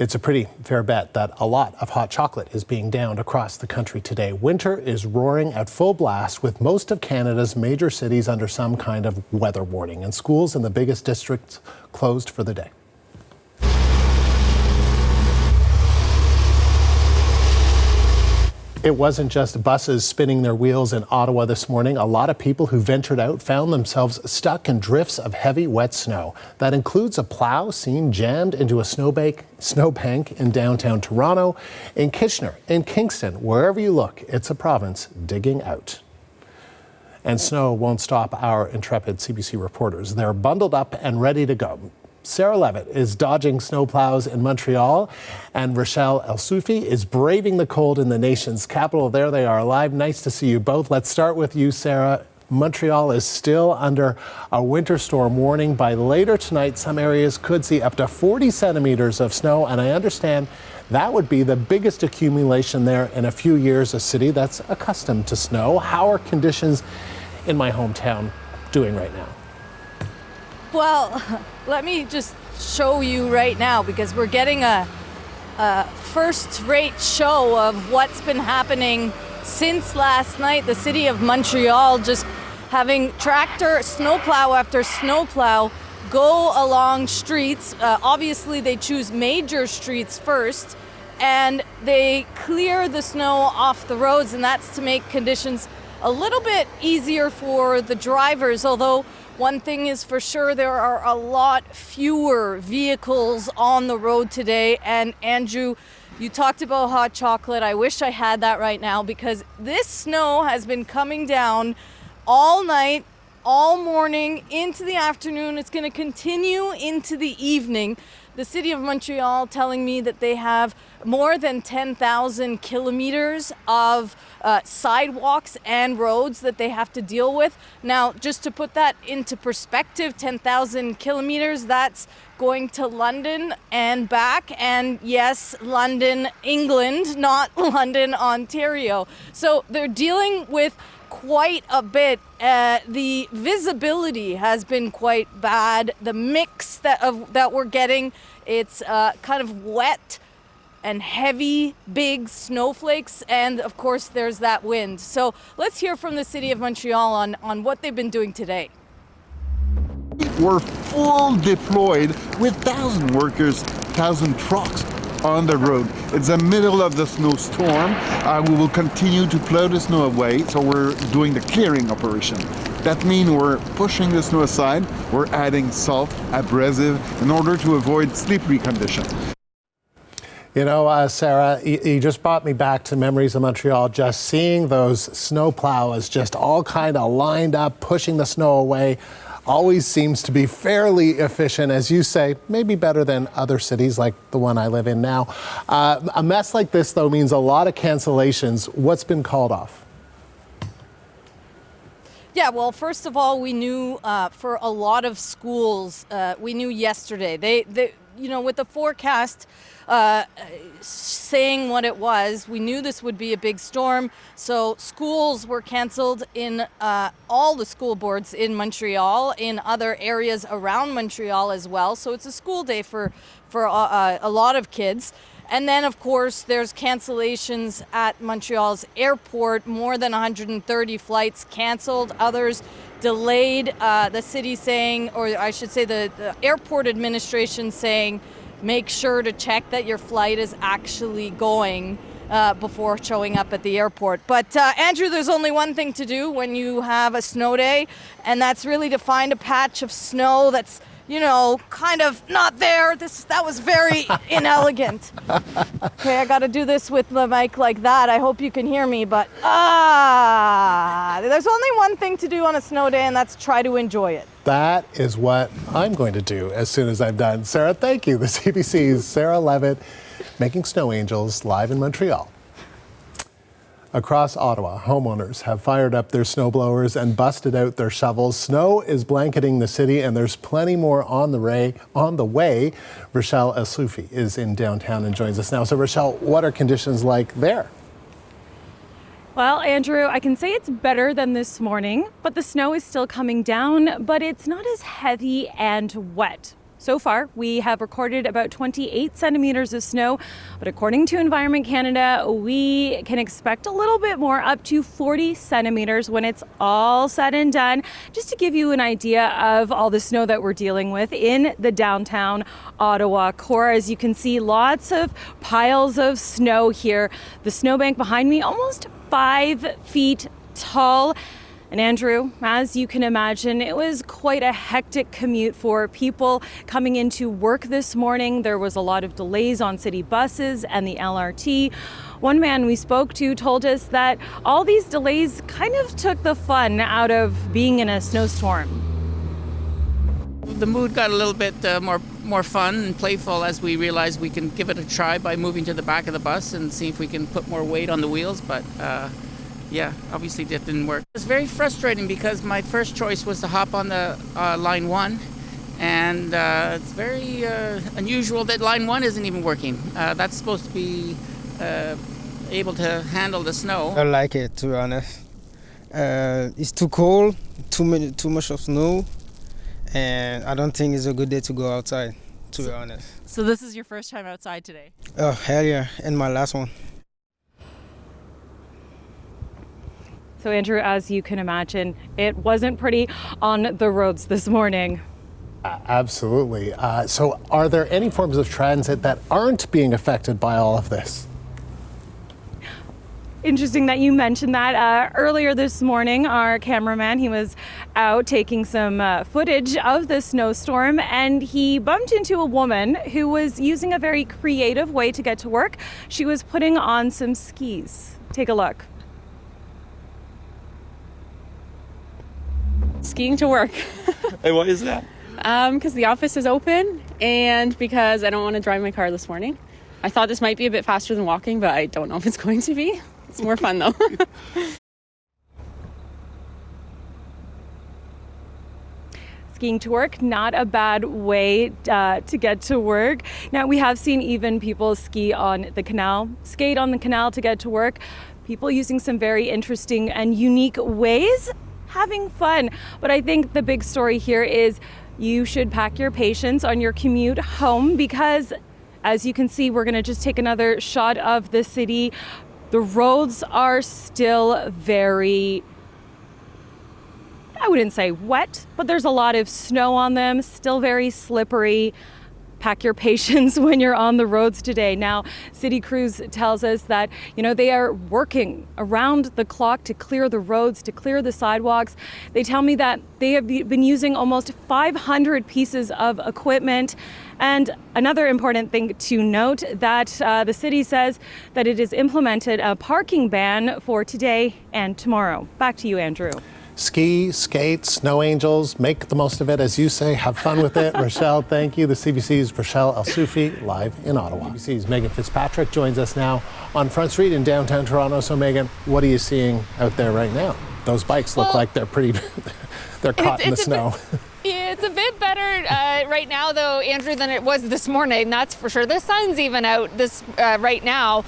It's a pretty fair bet that a lot of hot chocolate is being downed across the country today. Winter is roaring at full blast, with most of Canada's major cities under some kind of weather warning, and schools in the biggest districts closed for the day. It wasn't just buses spinning their wheels in Ottawa this morning. A lot of people who ventured out found themselves stuck in drifts of heavy, wet snow. That includes a plow seen jammed into a snowbank in downtown Toronto, in Kitchener, in Kingston. Wherever you look, it's a province digging out. And snow won't stop our intrepid CBC reporters. They're bundled up and ready to go. Sarah Levitt is dodging snowplows in Montreal, and Rochelle El-Soufi is braving the cold in the nation's capital. There they are live. Nice to see you both. Let's start with you, Sarah. Montreal is still under a winter storm warning. By later tonight, some areas could see up to 40 centimeters of snow, and I understand that would be the biggest accumulation there in a few years, a city that's accustomed to snow. How are conditions in my hometown doing right now? Well, let me just show you right now, because we're getting a first-rate show of what's been happening since last night. The city of Montreal just having tractor, snowplow after snowplow go along streets. Obviously, they choose major streets first, and they clear the snow off the roads, and that's to make conditions a little bit easier for the drivers, although one thing is for sure, there are a lot fewer vehicles on the road today. And Andrew, you talked about hot chocolate. I wish I had that right now, because this snow has been coming down all night, all morning, into the afternoon. It's going to continue into the evening. The city of Montreal telling me that they have more than 10,000 kilometers of sidewalks and roads that they have to deal with. Now, just to put that into perspective, 10,000 kilometers, that's going to London and back. And yes, London, England, not London, Ontario. So they're dealing with quite a bit. The visibility has been quite bad. The mix that we're getting, it's kind of wet and heavy, big snowflakes, and of course there's that wind. So let's hear from the city of Montreal on what they've been doing today. We're full deployed with 1,000 workers, 1,000 trucks on the road. It's the middle of the snowstorm. We will continue to plow the snow away, so we're doing the clearing operation. That means we're pushing the snow aside, we're adding salt, abrasive, in order to avoid slippery conditions. You know, Sarah, you just brought me back to memories of Montreal, just seeing those snow plows just all kind of lined up, pushing the snow away. Always seems to be fairly efficient, as you say, maybe better than other cities like the one I live in now. A mess like this, though, means a lot of cancellations. What's been called off? Yeah, well, first of all, we knew for a lot of schools, we knew yesterday. They you know, with the forecast saying what it was, we knew this would be a big storm. So schools were canceled in all the school boards in Montreal, in other areas around Montreal as well. So it's a school day for a lot of kids. And then, of course, there's cancellations at Montreal's airport. More than 130 flights canceled, others delayed. The city saying, or I should say the airport administration saying, make sure to check that your flight is actually going before showing up at the airport. But Andrew, there's only one thing to do when you have a snow day, and that's really to find a patch of snow that's, you know, kind of not there. That was very inelegant. Okay, I got to do this with the mic like that. I hope you can hear me, but there's only one thing to do on a snow day, and that's try to enjoy it. That is what I'm going to do as soon as I'm done. Sarah, thank you. The CBC's Sarah Levitt making snow angels live in Montreal. Across Ottawa, homeowners have fired up their snowblowers and busted out their shovels. Snow is blanketing the city, and there's plenty more on the way. Rochelle El-Soufi is in downtown and joins us now. So, Rochelle, what are conditions like there? Well, Andrew, I can say it's better than this morning, but the snow is still coming down, but it's not as heavy and wet. So far, we have recorded about 28 centimeters of snow, but according to Environment Canada, we can expect a little bit more, up to 40 centimeters when it's all said and done. Just to give you an idea of all the snow that we're dealing with in the downtown Ottawa core, as you can see, lots of piles of snow here. The snowbank behind me, almost 5 feet tall. And Andrew, as you can imagine, it was quite a hectic commute for people coming into work this morning. There was a lot of delays on city buses and the LRT. One man we spoke to told us that all these delays kind of took the fun out of being in a snowstorm. The mood got a little bit more fun and playful as we realized we can give it a try by moving to the back of the bus and see if we can put more weight on the wheels, but yeah, obviously that didn't work. It's very frustrating because my first choice was to hop on the line 1, and it's very unusual that line 1 isn't even working. That's supposed to be able to handle the snow. I like it, to be honest. It's too cold, too much of snow, and I don't think it's a good day to go outside, to be honest. So this is your first time outside today? Oh, hell yeah, and my last one. So Andrew, as you can imagine, it wasn't pretty on the roads this morning. Absolutely. So are there any forms of transit that aren't being affected by all of this? Interesting that you mentioned that. Earlier this morning, our cameraman, he was out taking some footage of the snowstorm, and he bumped into a woman who was using a very creative way to get to work. She was putting on some skis. Take a look. Skiing to work. And why is that? Because the office is open and because I don't want to drive my car this morning. I thought this might be a bit faster than walking, but I don't know if it's going to be. It's more fun though. Skiing to work, not a bad way to get to work. Now, we have seen even people ski on the canal, skate on the canal to get to work. People using some very interesting and unique ways, having fun. But I think the big story here is you should pack your patience on your commute home, because as you can see, we're going to just take another shot of the city. The roads are still very, I wouldn't say wet, but there's a lot of snow on them, still very slippery. Pack your patience when you're on the roads today. Now, City Crews tells us that, they are working around the clock to clear the roads, to clear the sidewalks. They tell me that they have been using almost 500 pieces of equipment. And another important thing to note, that the city says that it has implemented a parking ban for today and tomorrow. Back to you, Andrew. Ski, skate, snow angels, make the most of it, as you say. Have fun with it. Rochelle, thank you. The CBC's Rochelle El-Soufi live in Ottawa. CBC's Megan Fitzpatrick joins us now on Front Street in downtown Toronto. So Megan, what are you seeing out there right now? Those bikes look like they're they're caught in the snow. It's a bit better right now, though, Andrew, than it was this morning, that's for sure. The sun's even out right now,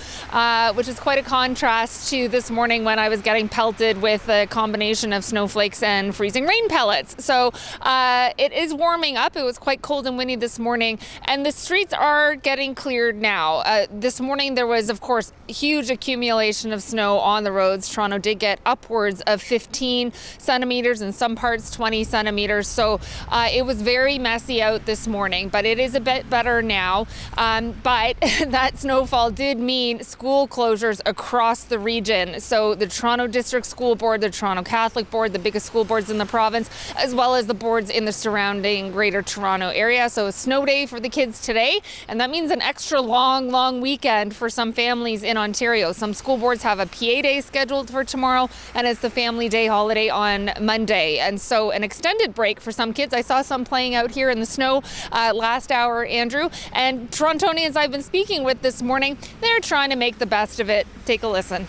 which is quite a contrast to this morning when I was getting pelted with a combination of snowflakes and freezing rain pellets. So it is warming up. It was quite cold and windy this morning, and the streets are getting cleared now. This morning there was, of course, huge accumulation of snow on the roads. Toronto did get upwards of 15 centimeters, in some parts 20 centimeters. So it was very messy out this morning, but it is a bit better now. But that snowfall did mean school closures across the region. So the Toronto District School Board, the Toronto Catholic Board, the biggest school boards in the province, as well as the boards in the surrounding Greater Toronto area. So a snow day for the kids today, and that means an extra long weekend for some families in Ontario. Some school boards have a PA day scheduled for tomorrow, and it's the Family Day holiday on Monday. And so an extended break for some kids. I saw some playing out here in the snow last hour, Andrew. And Torontonians I've been speaking with this morning, they're trying to make the best of it. Take a listen.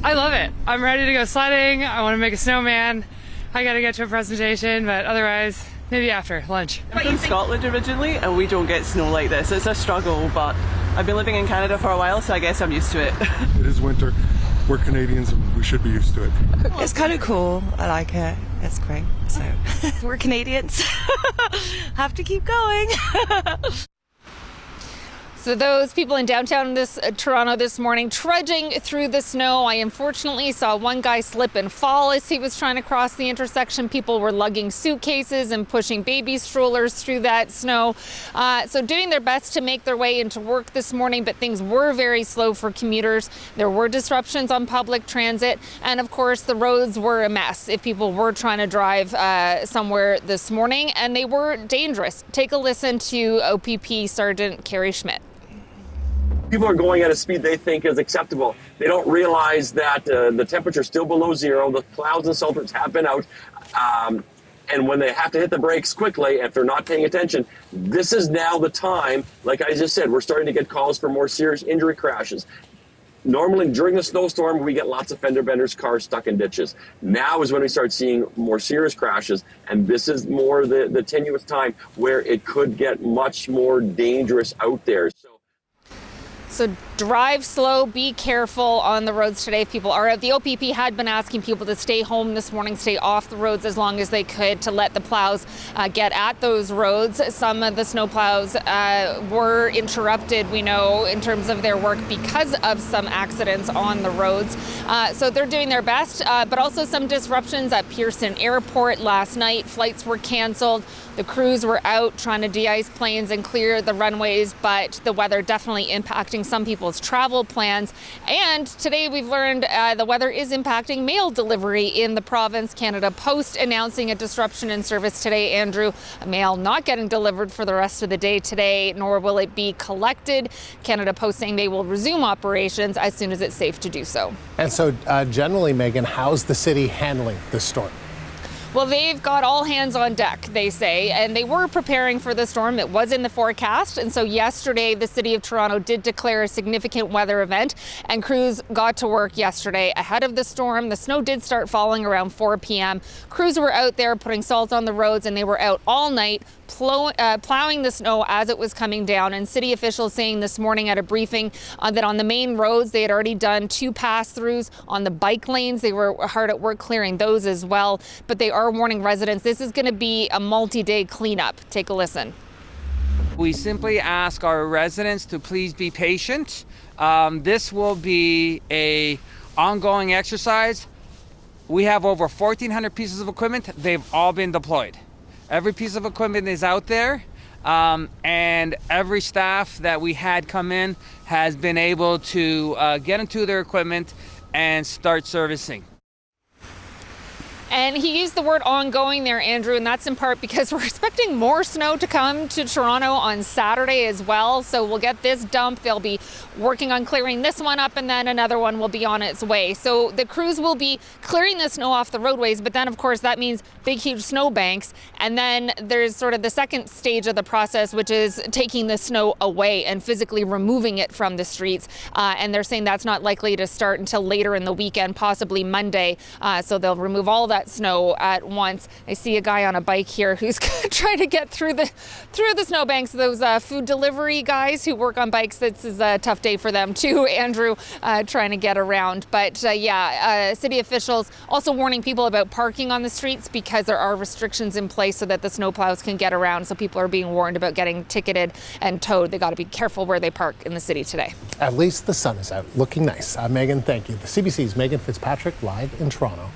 I love it. I'm ready to go sledding. I want to make a snowman. I got to get to a presentation, but otherwise, maybe after lunch. I'm from Scotland originally, and we don't get snow like this. It's a struggle, but I've been living in Canada for a while, so I guess I'm used to it. It is winter. we're Canadians and we should be used to it. It's kind of cool. I like it. It's great. So we're Canadians. Have to keep going. So those people in downtown Toronto this morning trudging through the snow. I unfortunately saw one guy slip and fall as he was trying to cross the intersection. People were lugging suitcases and pushing baby strollers through that snow. So doing their best to make their way into work this morning, but things were very slow for commuters. There were disruptions on public transit. And of course, the roads were a mess if people were trying to drive somewhere this morning, and they were dangerous. Take a listen to OPP Sergeant Carrie Schmidt. People are going at a speed they think is acceptable. They don't realize that the temperature is still below zero. The clouds and salters have been out. And when they have to hit the brakes quickly, if they're not paying attention, this is now the time. Like I just said, we're starting to get calls for more serious injury crashes. Normally, during the snowstorm, we get lots of fender benders, cars stuck in ditches. Now is when we start seeing more serious crashes, and this is more the tenuous time where it could get much more dangerous out there. So drive slow, be careful on the roads today if people are out. The OPP had been asking people to stay home this morning, stay off the roads as long as they could to let the plows get at those roads. Some of the snow plows were interrupted, we know, in terms of their work because of some accidents on the roads. So they're doing their best, but also some disruptions at Pearson Airport last night. Flights were canceled. The crews were out trying to de-ice planes and clear the runways, but the weather definitely impacting some people's travel plans. And today we've learned the weather is impacting mail delivery in the province. Canada Post announcing a disruption in service today, Andrew. Mail not getting delivered for the rest of the day today, nor will it be collected. Canada Post saying they will resume operations as soon as it's safe to do so. And so generally, Megan, how's the city handling this storm? Well, they've got all hands on deck, they say, and they were preparing for the storm. It was in the forecast. And so yesterday, the city of Toronto did declare a significant weather event, and crews got to work yesterday ahead of the storm. The snow did start falling around 4 p.m. Crews were out there putting salt on the roads, and they were out all night plowing the snow as it was coming down. And city officials saying this morning at a briefing that on the main roads, they had already done 2 pass-throughs. On the bike lanes, they were hard at work clearing those as well. But they are warning residents this is going to be a multi-day cleanup. Take a listen. We simply ask our residents to please be patient. This will be an ongoing exercise. We have over 1,400 pieces of equipment. They've all been deployed. Every piece of equipment is out there, and every staff that we had come in has been able to get into their equipment and start servicing. And he used the word ongoing there, Andrew, and that's in part because we're expecting more snow to come to Toronto on Saturday as well. So we'll get this dump. They'll be working on clearing this one up, and then another one will be on its way. So the crews will be clearing the snow off the roadways, but then, of course, that means big, huge snow banks. And then there's sort of the second stage of the process, which is taking the snow away and physically removing it from the streets. And they're saying that's not likely to start until later in the weekend, possibly Monday. So they'll remove all that snow at once. I see a guy on a bike here who's trying to get through the snowbanks. Those food delivery guys who work on bikes, this is a tough day for them too, Andrew, trying to get around. But city officials also warning people about parking on the streets because there are restrictions in place so that the snowplows can get around. So people are being warned about getting ticketed and towed. They got to be careful where they park in the city today. At least the sun is out, looking nice. Megan, thank you. The CBC's Megan Fitzpatrick live in Toronto.